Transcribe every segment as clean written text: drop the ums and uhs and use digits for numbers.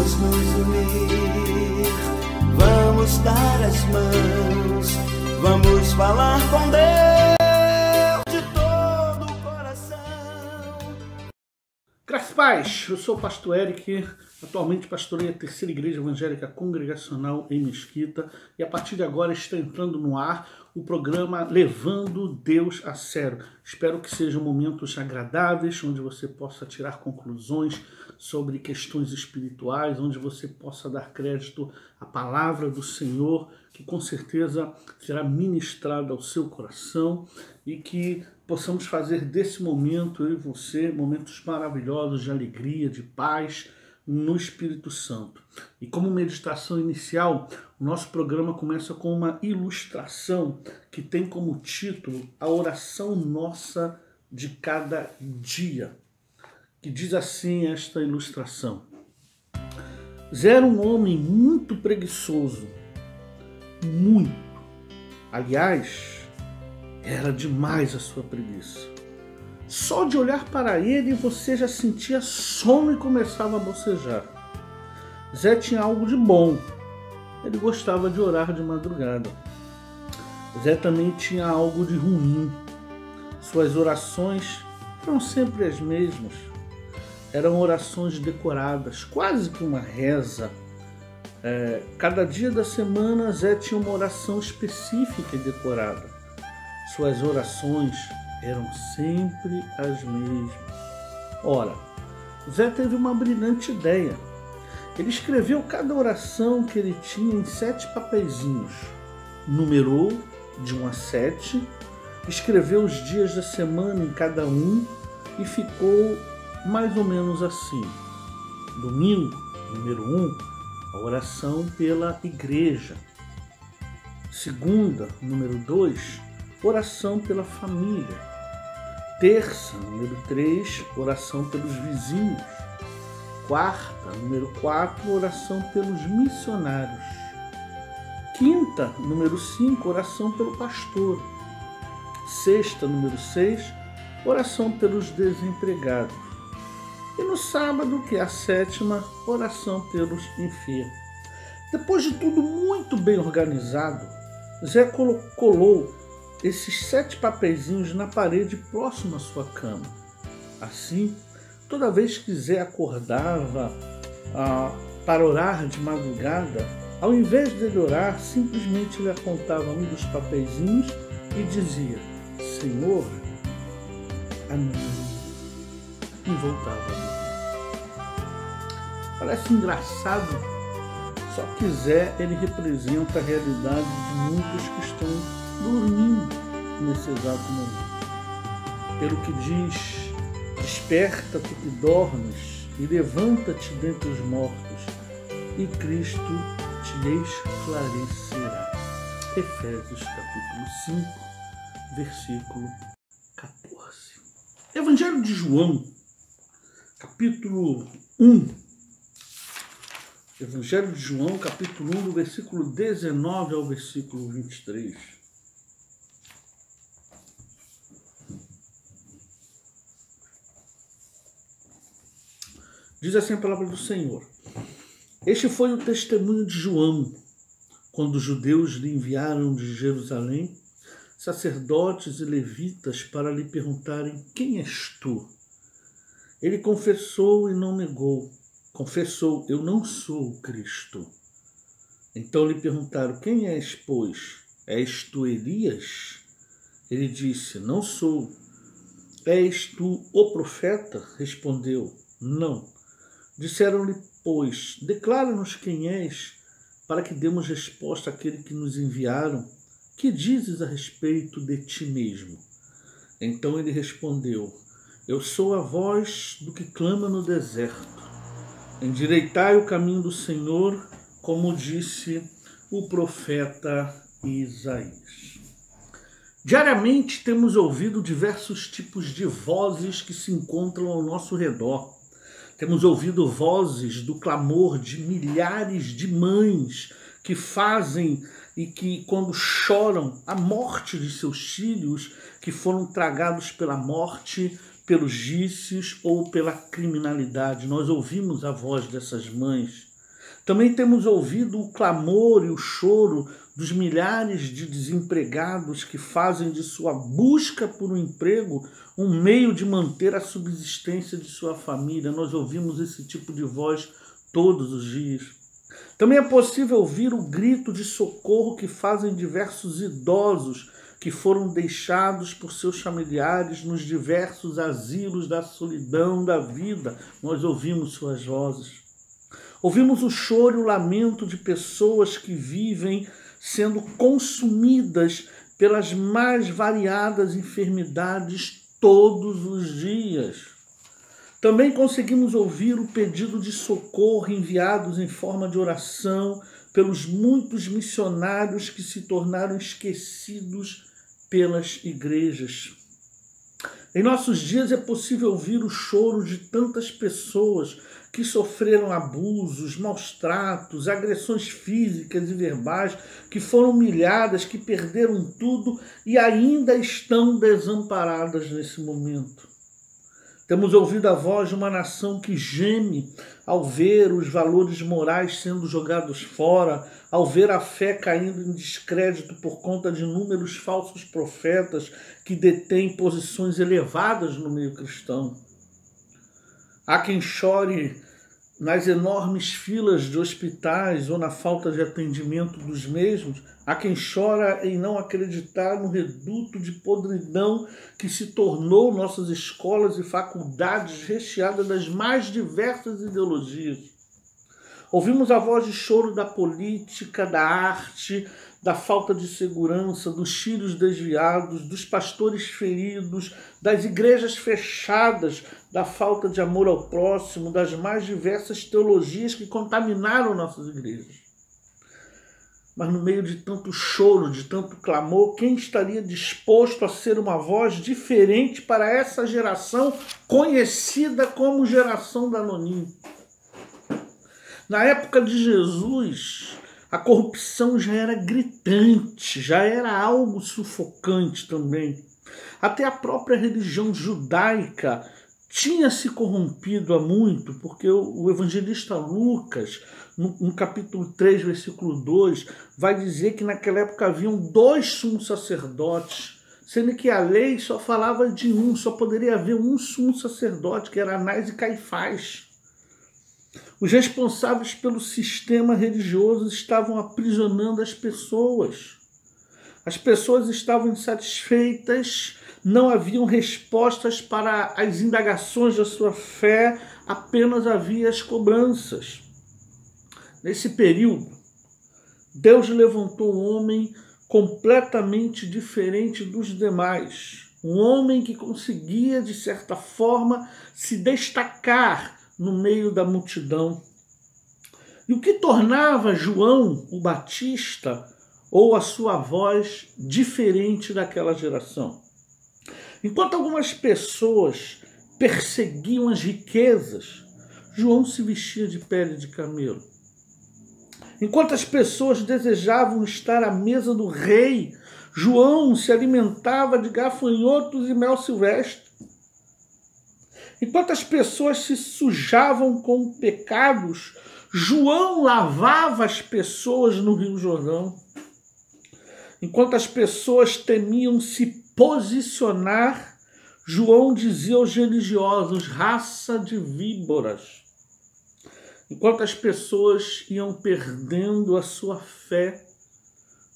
Vamos nos unir, vamos dar as mãos, vamos falar com Deus de todo o coração. Graças e paz, eu sou o pastor Eric, atualmente pastorei a Terceira Igreja Evangélica Congregacional em Mesquita e a partir de agora está entrando no ar o programa Levando Deus a Sério. Espero que sejam momentos agradáveis, onde você possa tirar conclusões sobre questões espirituais, onde você possa dar crédito à palavra do Senhor, que com certeza será ministrada ao seu coração e que possamos fazer desse momento, eu e você, momentos maravilhosos de alegria, de paz no Espírito Santo. E como meditação inicial, o nosso programa começa com uma ilustração que tem como título A Oração Nossa de Cada Dia, que diz assim esta ilustração: Zé era um homem muito preguiçoso, muito. Aliás, era demais a sua preguiça. Só de olhar para ele você já sentia sono e começava a bocejar. Zé tinha algo de bom. Ele gostava de orar de madrugada. Zé também tinha algo de ruim. Suas orações eram sempre as mesmas. Eram orações decoradas, quase que uma reza. Cada dia da semana Zé tinha uma oração específica e decorada. Suas orações eram sempre as mesmas. Ora, Zé teve uma brilhante ideia. Ele escreveu cada oração que ele tinha em 7 papeizinhos, numerou de 1 a 7, escreveu os dias da semana em cada um e ficou mais ou menos assim. Domingo, número 1, a oração pela igreja. Segunda, número 2, oração pela família. Terça, número 3, oração pelos vizinhos. Quarta, número 4, oração pelos missionários. Quinta, número 5, oração pelo pastor. Sexta, número 6, oração pelos desempregados. E no sábado, que é a 7ª, oração pelos enfermos. Depois de tudo muito bem organizado, Zé colou esses 7 papeizinhos na parede próximo à sua cama. Assim, toda vez que Zé acordava para orar de madrugada, ao invés dele orar, simplesmente ele apontava um dos papeizinhos e dizia: Senhor, amém. E voltava a dormir. Parece engraçado, só que Zé ele representa a realidade de muitos que estão dormindo nesse exato momento. Pelo que diz: desperta tu que dormes e levanta-te dentre os mortos e Cristo te esclarecerá. Efésios capítulo 5, versículo 14. Evangelho de João, capítulo 1. Evangelho de João, capítulo 1, do versículo 19 ao versículo 23. Diz assim a palavra do Senhor: Este foi o testemunho de João, quando os judeus lhe enviaram de Jerusalém sacerdotes e levitas para lhe perguntarem: Quem és tu? Ele confessou e não negou. Confessou: Eu não sou o Cristo. Então lhe perguntaram: Quem és, pois? És tu Elias? Ele disse: Não sou. És tu o profeta? Respondeu: Não. Disseram-lhe, pois: Declara-nos quem és, para que demos resposta àquele que nos enviaram. Que dizes a respeito de ti mesmo? Então ele respondeu: Eu sou a voz do que clama no deserto. Endireitai o caminho do Senhor, como disse o profeta Isaías. Diariamente temos ouvido diversos tipos de vozes que se encontram ao nosso redor. Temos ouvido vozes do clamor de milhares de mães que fazem e que, quando choram a morte de seus filhos que foram tragados pela morte, pelos vícios ou pela criminalidade. Nós ouvimos a voz dessas mães. Também temos ouvido o clamor e o choro dos milhares de desempregados que fazem de sua busca por um emprego um meio de manter a subsistência de sua família. Nós ouvimos esse tipo de voz todos os dias. Também é possível ouvir o grito de socorro que fazem diversos idosos que foram deixados por seus familiares nos diversos asilos da solidão da vida. Nós ouvimos suas vozes. Ouvimos o choro e o lamento de pessoas que vivem sendo consumidas pelas mais variadas enfermidades todos os dias. Também conseguimos ouvir o pedido de socorro enviados em forma de oração pelos muitos missionários que se tornaram esquecidos pelas igrejas. Em nossos dias é possível ouvir o choro de tantas pessoas que sofreram abusos, maus tratos, agressões físicas e verbais, que foram humilhadas, que perderam tudo e ainda estão desamparadas nesse momento. Temos ouvido a voz de uma nação que geme ao ver os valores morais sendo jogados fora, ao ver a fé caindo em descrédito por conta de inúmeros falsos profetas que detêm posições elevadas no meio cristão. Há quem chore nas enormes filas de hospitais ou na falta de atendimento dos mesmos. Há quem chora em não acreditar no reduto de podridão que se tornou nossas escolas e faculdades recheadas das mais diversas ideologias. Ouvimos a voz de choro da política, da arte, da falta de segurança, dos filhos desviados, dos pastores feridos, das igrejas fechadas, da falta de amor ao próximo, das mais diversas teologias que contaminaram nossas igrejas. Mas no meio de tanto choro, de tanto clamor, quem estaria disposto a ser uma voz diferente para essa geração conhecida como geração Danoninho? Na época de Jesus, a corrupção já era gritante, já era algo sufocante também. Até a própria religião judaica tinha se corrompido há muito, porque o evangelista Lucas, no capítulo 3, versículo 2, vai dizer que naquela época haviam 2 sumos sacerdotes, sendo que a lei só falava de um, só poderia haver um sumo sacerdote, que era Anás e Caifás. Os responsáveis pelo sistema religioso estavam aprisionando as pessoas. As pessoas estavam insatisfeitas, não haviam respostas para as indagações da sua fé, apenas havia as cobranças. Nesse período, Deus levantou um homem completamente diferente dos demais. Um homem que conseguia, de certa forma, se destacar no meio da multidão. E o que tornava João o Batista ou a sua voz diferente daquela geração? Enquanto algumas pessoas perseguiam as riquezas, João se vestia de pele de camelo. Enquanto as pessoas desejavam estar à mesa do rei, João se alimentava de gafanhotos e mel silvestre. Enquanto as pessoas se sujavam com pecados, João lavava as pessoas no Rio Jordão. Enquanto as pessoas temiam se posicionar, João dizia aos religiosos: raça de víboras. Enquanto as pessoas iam perdendo a sua fé,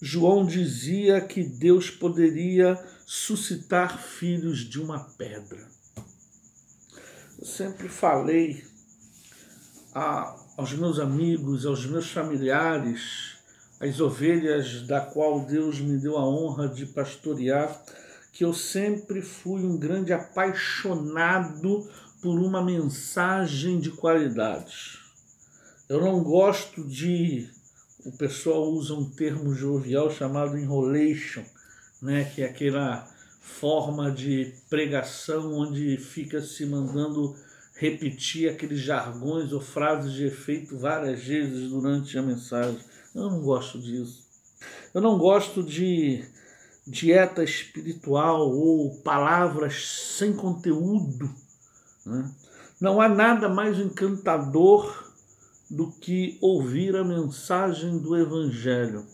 João dizia que Deus poderia suscitar filhos de uma pedra. Eu sempre falei aos meus amigos, aos meus familiares, as ovelhas da qual Deus me deu a honra de pastorear, que eu sempre fui um grande apaixonado por uma mensagem de qualidade. Eu não gosto o pessoal usa um termo jovial chamado enrolation, né, que é aquela forma de pregação onde fica se mandando repetir aqueles jargões ou frases de efeito várias vezes durante a mensagem. Eu não gosto disso. Eu não gosto de dieta espiritual ou palavras sem conteúdo, né? Não há nada mais encantador do que ouvir a mensagem do Evangelho.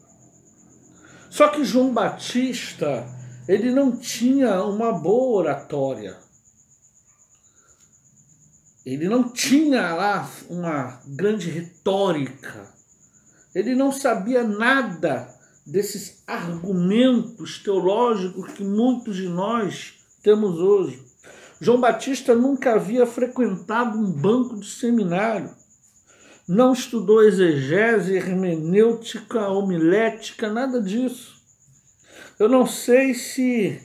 Só que João Batista, ele não tinha uma boa oratória. Ele não tinha lá uma grande retórica. Ele não sabia nada desses argumentos teológicos que muitos de nós temos hoje. João Batista nunca havia frequentado um banco de seminário. Não estudou exegese, hermenêutica, homilética, nada disso. Eu não sei se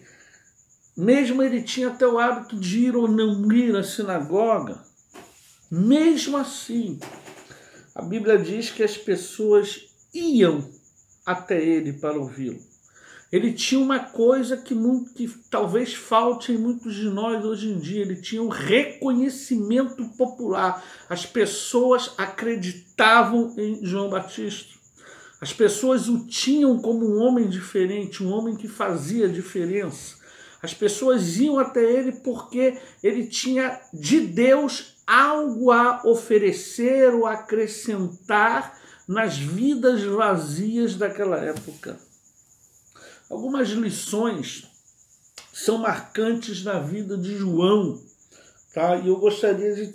mesmo ele tinha até o hábito de ir ou não ir à sinagoga. Mesmo assim, a Bíblia diz que as pessoas iam até ele para ouvi-lo. Ele tinha uma coisa que talvez falte em muitos de nós hoje em dia. Ele tinha um reconhecimento popular. As pessoas acreditavam em João Batista. As pessoas o tinham como um homem diferente, um homem que fazia diferença. As pessoas iam até ele porque ele tinha de Deus algo a oferecer ou acrescentar nas vidas vazias daquela época. Algumas lições são marcantes na vida de João, tá? E eu gostaria de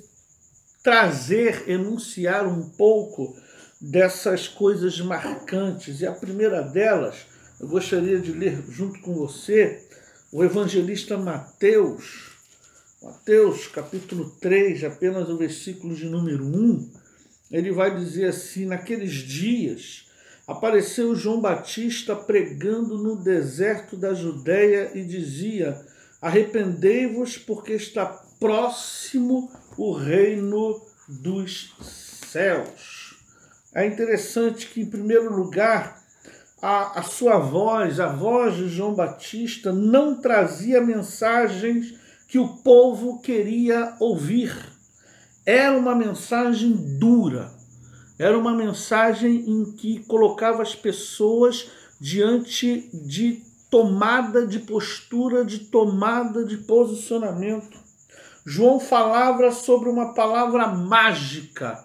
enunciar um pouco dessas coisas marcantes. E a primeira delas, eu gostaria de ler junto com você o evangelista Mateus. Mateus, capítulo 3, apenas o versículo de número 1, ele vai dizer assim: naqueles dias apareceu João Batista pregando no deserto da Judéia e dizia: arrependei-vos, porque está próximo o reino dos céus. É interessante que, em primeiro lugar, a sua voz, a voz de João Batista, não trazia mensagens que o povo queria ouvir. Era uma mensagem dura. Era uma mensagem em que colocava as pessoas diante de tomada de postura, de tomada de posicionamento. João falava sobre uma palavra mágica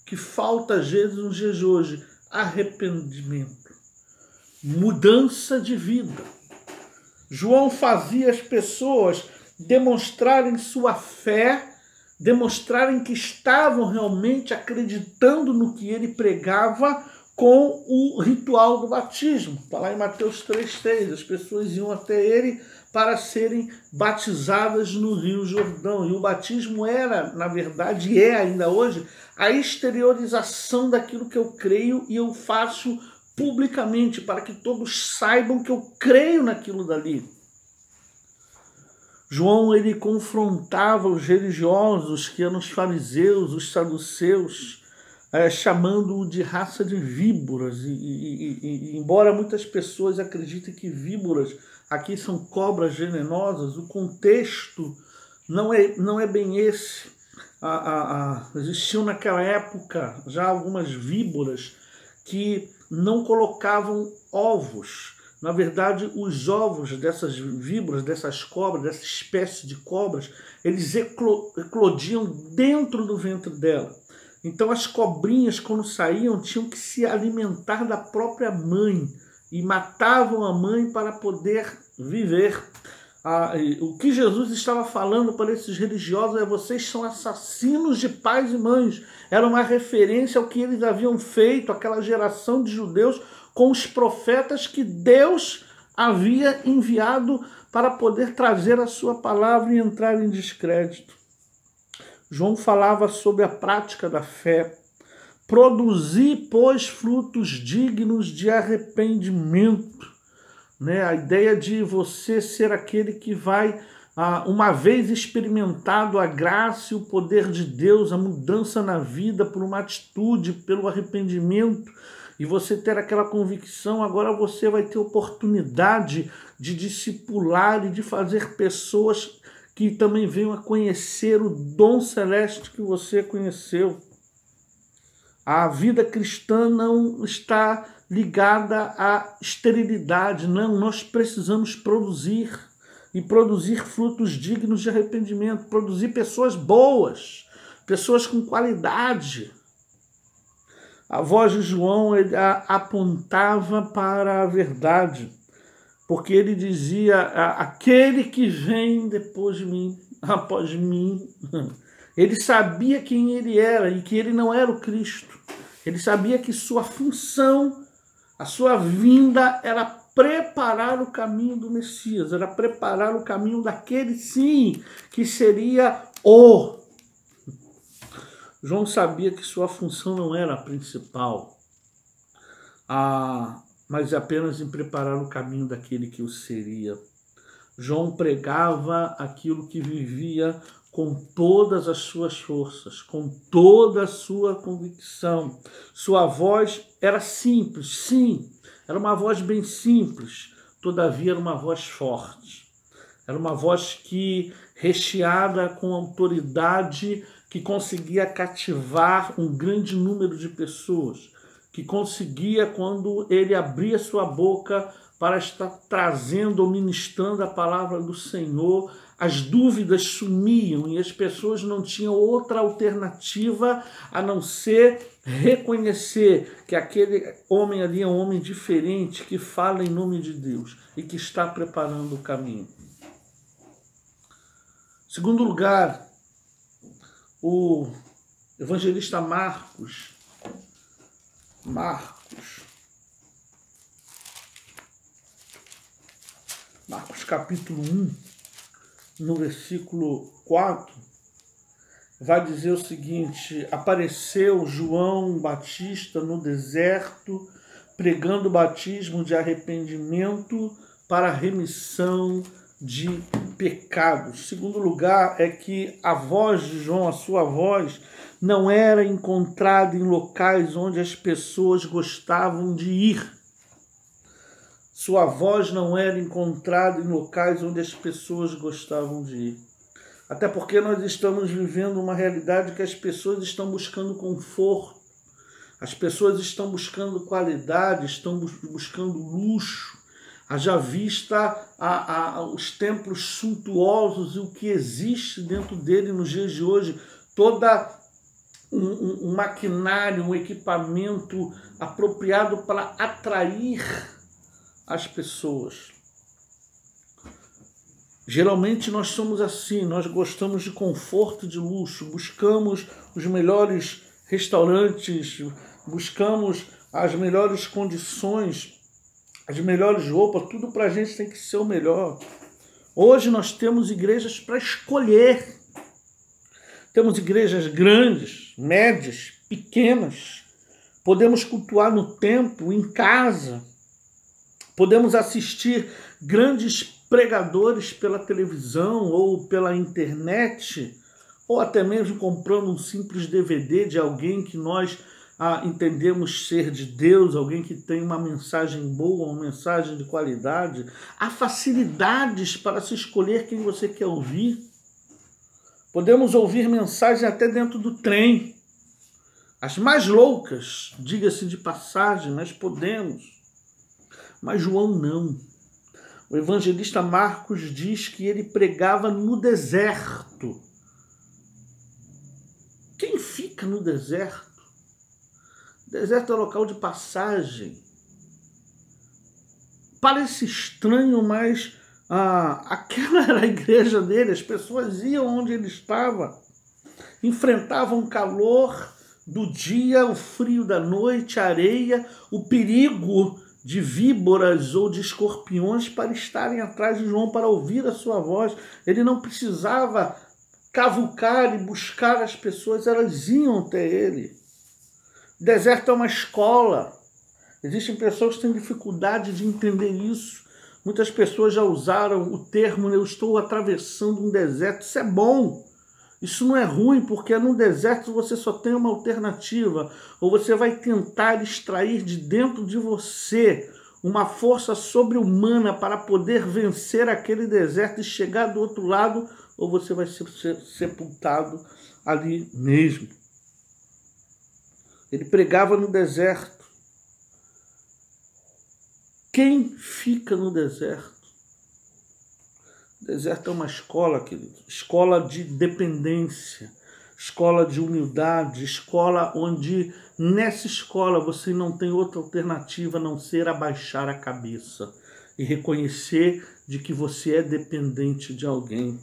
que falta às vezes nos dias de hoje: arrependimento, mudança de vida. João fazia as pessoas demonstrarem sua fé, demonstrarem que estavam realmente acreditando no que ele pregava com o ritual do batismo. Está lá em Mateus 3,6. As pessoas iam até ele para serem batizadas no Rio Jordão. E o batismo era, na verdade, e é ainda hoje, a exteriorização daquilo que eu creio e eu faço publicamente, para que todos saibam que eu creio naquilo dali. João, ele confrontava os religiosos, que eram os fariseus, os saduceus, chamando-o de raça de víboras. E embora muitas pessoas acreditem que víboras aqui são cobras venenosas, o contexto não é bem esse. Existiam naquela época já algumas víboras que não colocavam ovos. Na verdade, os ovos dessas víboras, dessas cobras, dessa espécie de cobras, eles eclodiam dentro do ventre dela. Então as cobrinhas, quando saíam, tinham que se alimentar da própria mãe e matavam a mãe para poder viver. O que Jesus estava falando para esses religiosos é: vocês são assassinos de pais e mães. Era uma referência ao que eles haviam feito, aquela geração de judeus, com os profetas que Deus havia enviado para poder trazer a sua palavra e entrar em descrédito. João falava sobre a prática da fé. Produzir, pois, frutos dignos de arrependimento. A ideia de você ser aquele que vai, uma vez experimentado a graça e o poder de Deus, a mudança na vida por uma atitude, pelo arrependimento, e você ter aquela convicção, agora você vai ter oportunidade de discipular e de fazer pessoas que também venham a conhecer o dom celeste que você conheceu. A vida cristã não está ligada à esterilidade, não. Nós precisamos produzir, e produzir frutos dignos de arrependimento, produzir pessoas boas, pessoas com qualidade. A voz de João apontava para a verdade, porque ele dizia: aquele que vem depois de mim, após mim. Ele sabia quem ele era e que ele não era o Cristo. Ele sabia que sua função, a sua vinda era preparar o caminho do Messias, era preparar o caminho daquele, sim, que seria o. João sabia que sua função não era a principal, mas apenas em preparar o caminho daquele que o seria. João pregava aquilo que vivia com todas as suas forças, com toda a sua convicção. Sua voz era simples, sim, era uma voz bem simples, todavia era uma voz forte. Era uma voz recheada com autoridade, que conseguia cativar um grande número de pessoas, que conseguia, quando ele abria sua boca para estar trazendo ou ministrando a palavra do Senhor, as dúvidas sumiam e as pessoas não tinham outra alternativa a não ser reconhecer que aquele homem ali é um homem diferente, que fala em nome de Deus e que está preparando o caminho. Em segundo lugar, o evangelista Marcos capítulo 1, no versículo 4, vai dizer o seguinte: apareceu João Batista no deserto, pregando o batismo de arrependimento para a remissão de pecados. Segundo lugar, é que a voz de João, a sua voz, não era encontrada em locais onde as pessoas gostavam de ir. Sua voz não era encontrada em locais onde as pessoas gostavam de ir. Até porque nós estamos vivendo uma realidade que as pessoas estão buscando conforto, as pessoas estão buscando qualidade, estão buscando luxo. Haja vista os templos suntuosos e o que existe dentro dele nos dias de hoje, toda um maquinário, um equipamento apropriado para atrair as pessoas. Geralmente nós somos assim, nós gostamos de conforto e de luxo, buscamos os melhores restaurantes, buscamos as melhores condições, as melhores roupas, tudo para a gente tem que ser o melhor. Hoje nós temos igrejas para escolher. Temos igrejas grandes, médias, pequenas. Podemos cultuar no templo, em casa. Podemos assistir grandes pregadores pela televisão ou pela internet, ou até mesmo comprando um simples DVD de alguém que nós entendemos ser de Deus, alguém que tem uma mensagem boa, uma mensagem de qualidade. Há facilidades para se escolher quem você quer ouvir. Podemos ouvir mensagem até dentro do trem. As mais loucas, diga-se de passagem, mas podemos. Mas João não. O evangelista Marcos diz que ele pregava no deserto. Quem fica no deserto? Deserto é local de passagem. Parece estranho, mas aquela era a igreja dele. As pessoas iam onde ele estava, enfrentavam o calor do dia, o frio da noite, a areia, o perigo de víboras ou de escorpiões para estarem atrás de João, para ouvir a sua voz. Ele não precisava cavucar e buscar as pessoas, elas iam até ele. O deserto é uma escola. Existem pessoas que têm dificuldade de entender isso. Muitas pessoas já usaram o termo: eu estou atravessando um deserto. Isso é bom. Isso não é ruim, porque no deserto você só tem uma alternativa. Ou você vai tentar extrair de dentro de você uma força sobre-humana para poder vencer aquele deserto e chegar do outro lado, ou você vai ser sepultado ali mesmo. Ele pregava no deserto. Quem fica no deserto? O deserto é uma escola, querido. Escola de dependência. escola de humildade, escola onde, nessa escola, você não tem outra alternativa a não ser abaixar a cabeça e reconhecer de que você é dependente de alguém.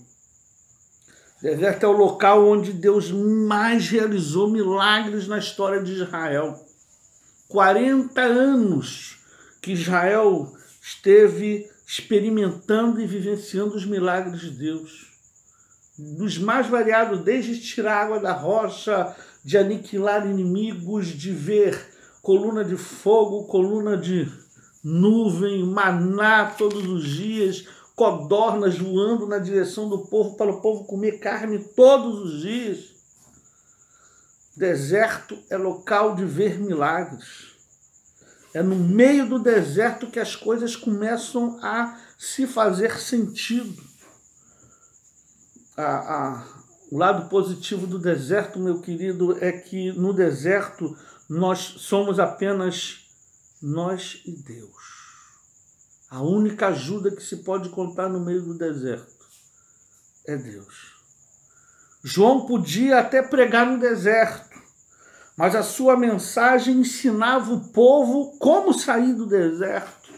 Deserto é o local onde Deus mais realizou milagres na história de Israel. 40 anos que Israel esteve experimentando e vivenciando os milagres de Deus. Dos mais variados, desde tirar água da rocha, de aniquilar inimigos, de ver coluna de fogo, coluna de nuvem, maná todos os dias, codornas voando na direção do povo para o povo comer carne todos os dias. Deserto é local de ver milagres. É no meio do deserto que as coisas começam a se fazer sentido. O lado positivo do deserto, meu querido, é que no deserto nós somos apenas nós e Deus. A única ajuda que se pode contar no meio do deserto é Deus. João podia até pregar no deserto, mas a sua mensagem ensinava o povo como sair do deserto.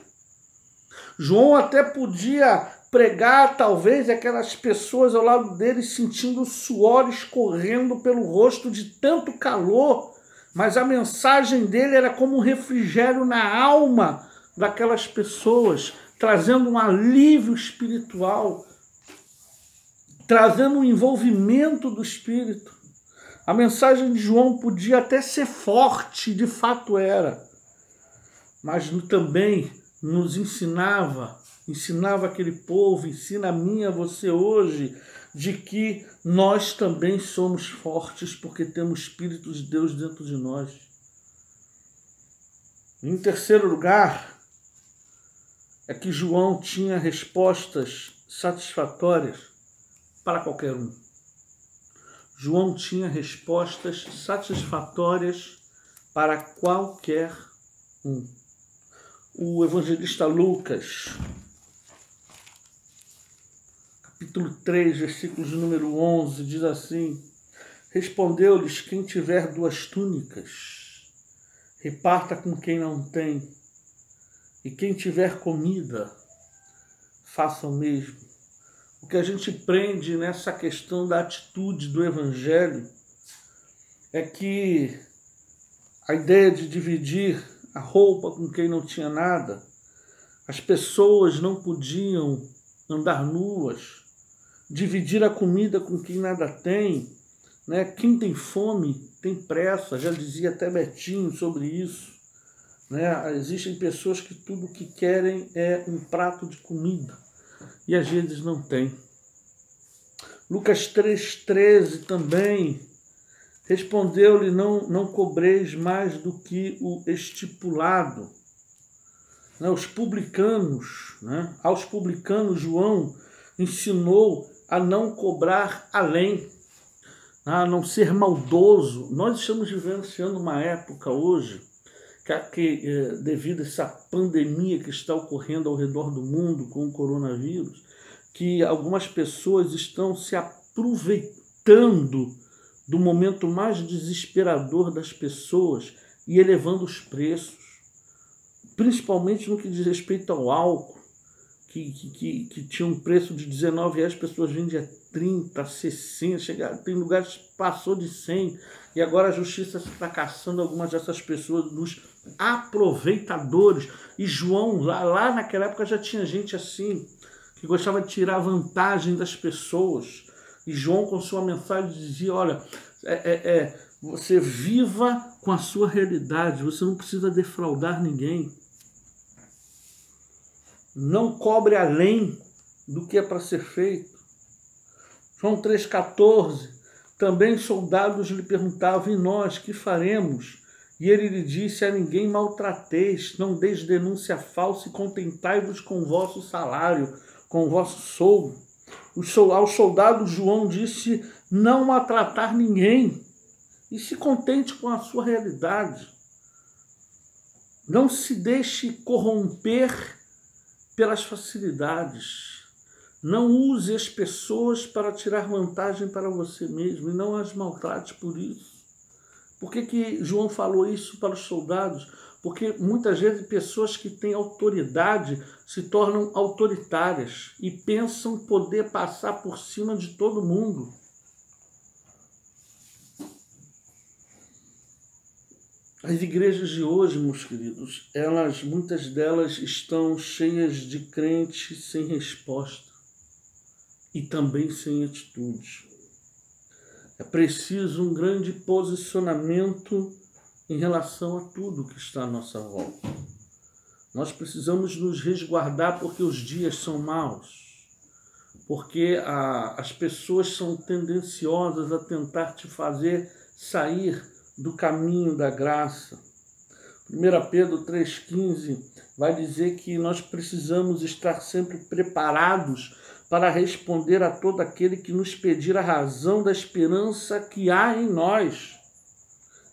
João até podia pregar, talvez, aquelas pessoas ao lado dele sentindo suor escorrendo pelo rosto de tanto calor, mas a mensagem dele era como um refrigério na alma daquelas pessoas, trazendo um alívio espiritual, trazendo um envolvimento do Espírito. A mensagem de João podia até ser forte, de fato era, mas também nos ensinava aquele povo, ensina a mim, a você hoje, de que nós também somos fortes porque temos o Espírito de Deus dentro de nós. Em terceiro lugar, é que João tinha respostas satisfatórias para qualquer um. João tinha respostas satisfatórias para qualquer um. O evangelista Lucas, capítulo 3, versículos de número 11, diz assim: respondeu-lhes: quem tiver 2 túnicas, reparta com quem não tem, e quem tiver comida, faça o mesmo. O que a gente prende nessa questão da atitude do evangelho é que a ideia de dividir a roupa com quem não tinha nada, as pessoas não podiam andar nuas, dividir a comida com quem nada tem, né? Quem tem fome tem pressa, já dizia até Betinho sobre isso, né? Existem pessoas que tudo o que querem é um prato de comida e às vezes não tem. Lucas 3,13 também, respondeu-lhe: não cobreis mais do que o estipulado. Os publicanos, aos publicanos João ensinou a não cobrar além, a não ser maldoso. Nós estamos vivenciando uma época hoje que devido a essa pandemia que está ocorrendo ao redor do mundo com o coronavírus, que algumas pessoas estão se aproveitando do momento mais desesperador das pessoas e elevando os preços, principalmente no que diz respeito ao álcool, que tinha um preço de R$19, as pessoas vendem a 30, 60, tem lugares que passou de 100, e agora a justiça está caçando algumas dessas pessoas, dos aproveitadores. E João, lá naquela época já tinha gente assim, que gostava de tirar vantagem das pessoas. E João, com sua mensagem, dizia: olha, você viva com a sua realidade, você não precisa defraudar ninguém. Não cobre além do que é para ser feito. João 3,14, também soldados lhe perguntavam: e nós, que faremos? E ele lhe disse: a ninguém maltrateis, não deis denúncia falsa e contentai-vos com o vosso salário, com o vosso soldo. Ao soldado João disse: não maltratar ninguém, e se contente com a sua realidade. Não se deixe corromper pelas facilidades. Não use as pessoas para tirar vantagem para você mesmo e não as maltrate por isso. Por que João falou isso para os soldados? Porque muitas vezes pessoas que têm autoridade se tornam autoritárias e pensam poder passar por cima de todo mundo. As igrejas de hoje, meus queridos, muitas delas estão cheias de crentes sem resposta e também sem atitude. É preciso um grande posicionamento em relação a tudo que está à nossa volta. Nós precisamos nos resguardar porque os dias são maus, porque as pessoas são tendenciosas a tentar te fazer sair do caminho da graça. 1 Pedro 3,15 vai dizer que nós precisamos estar sempre preparados para responder a todo aquele que nos pedir a razão da esperança que há em nós.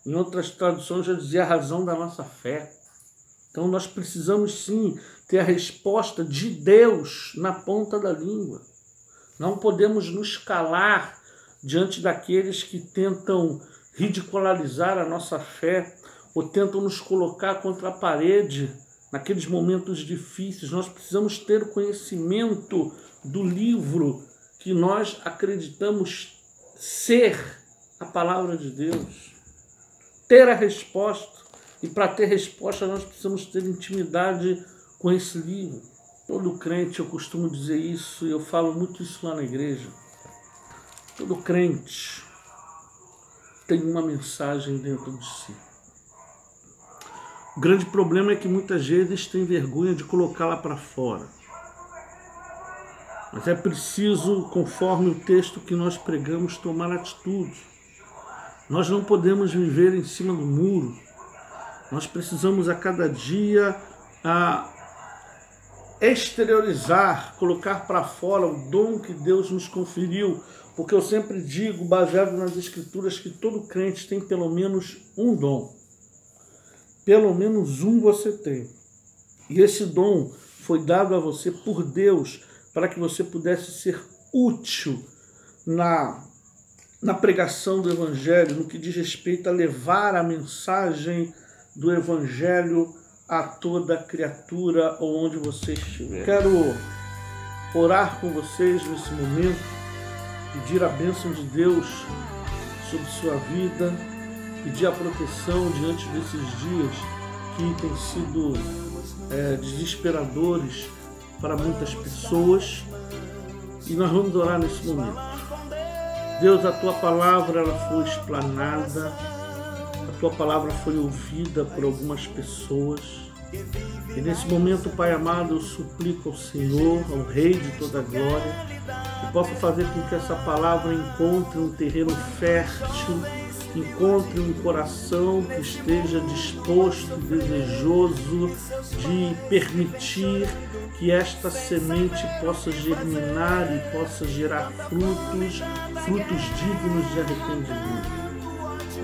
Em outras traduções já dizia a razão da nossa fé. Então nós precisamos sim ter a resposta de Deus na ponta da língua. Não podemos nos calar diante daqueles que tentam ridicularizar a nossa fé ou tentam nos colocar contra a parede naqueles momentos difíceis. Nós precisamos ter o conhecimento do livro que nós acreditamos ser a palavra de Deus. Ter a resposta. E para ter resposta nós precisamos ter intimidade com esse livro. Todo crente, eu costumo dizer isso, e eu falo muito isso lá na igreja. Todo crente tem uma mensagem dentro de si. O grande problema é que muitas vezes tem vergonha de colocá-la para fora. Mas é preciso, conforme o texto que nós pregamos, tomar atitude. Nós não podemos viver em cima do muro. Nós precisamos a cada dia exteriorizar, colocar para fora o dom que Deus nos conferiu. Porque eu sempre digo, baseado nas Escrituras, que todo crente tem pelo menos um dom. Pelo menos um você tem. E esse dom foi dado a você por Deus para que você pudesse ser útil na pregação do Evangelho, no que diz respeito a levar a mensagem do Evangelho a toda criatura onde você estiver. Quero orar com vocês nesse momento, pedir a bênção de Deus sobre sua vida, pedir a proteção diante desses dias que têm sido desesperadores para muitas pessoas. E nós vamos orar nesse momento. Deus, a Tua palavra ela foi explanada, a Tua palavra foi ouvida por algumas pessoas. E nesse momento, Pai amado, eu suplico ao Senhor, ao Rei de toda a glória, que possa fazer com que essa palavra encontre um terreno fértil, encontre um coração que esteja disposto, desejoso de permitir que esta semente possa germinar e possa gerar frutos dignos de arrependimento.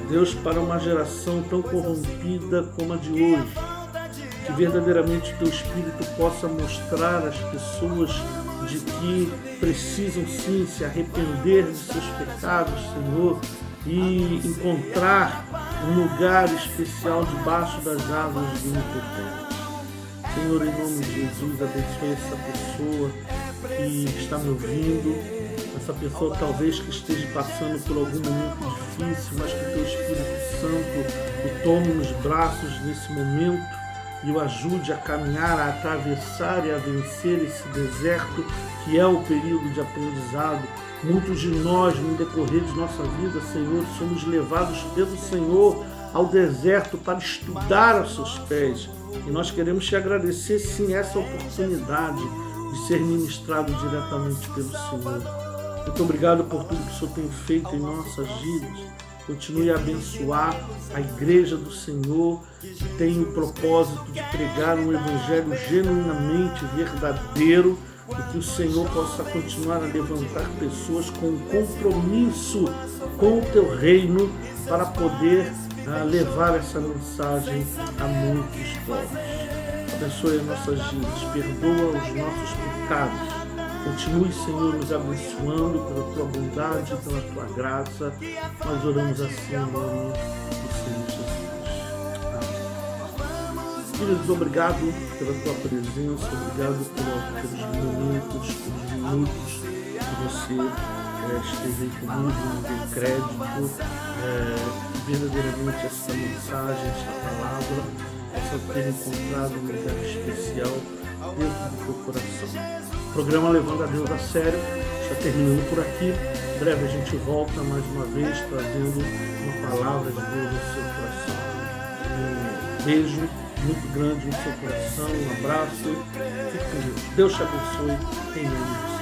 Deus, para uma geração tão corrompida como a de hoje, que verdadeiramente o Teu Espírito possa mostrar às pessoas de que precisam sim se arrepender de seus pecados, Senhor, e encontrar um lugar especial debaixo das asas do Onipotente. Senhor, em nome de Jesus, abençoe essa pessoa que está me ouvindo, essa pessoa talvez que esteja passando por algum momento difícil, mas que o Teu Espírito Santo o tome nos braços nesse momento e o ajude a caminhar, a atravessar e a vencer esse deserto que é o período de aprendizado. Muitos de nós, no decorrer de nossa vida, Senhor, somos levados pelo Senhor ao deserto para estudar aos Seus pés. E nós queremos Te agradecer, sim, essa oportunidade de ser ministrado diretamente pelo Senhor. Muito obrigado por tudo que o Senhor tem feito em nossas vidas. Continue a abençoar a Igreja do Senhor, que tem o propósito de pregar um Evangelho genuinamente verdadeiro, e que o Senhor possa continuar a levantar pessoas com um compromisso com o Teu reino para poder levar essa mensagem a muitos povos. Abençoe as nossas vidas, perdoa os nossos pecados Continue, Senhor, nos abençoando pela tua bondade, pela tua graça. Nós oramos assim em nome do Senhor Jesus. Amém. Queridos, obrigado pela tua presença, obrigado pelos momentos que você esteve aí comigo, me deu crédito. Verdadeiramente essa mensagem, essa palavra, possa ter encontrado um lugar especial dentro do teu coração. O programa Levando a Deus a Sério está terminando por aqui. Em breve a gente volta mais uma vez trazendo uma palavra de Deus no seu coração. Um beijo muito grande no seu coração, um abraço. Fique com Deus. Deus te abençoe em nome de Jesus.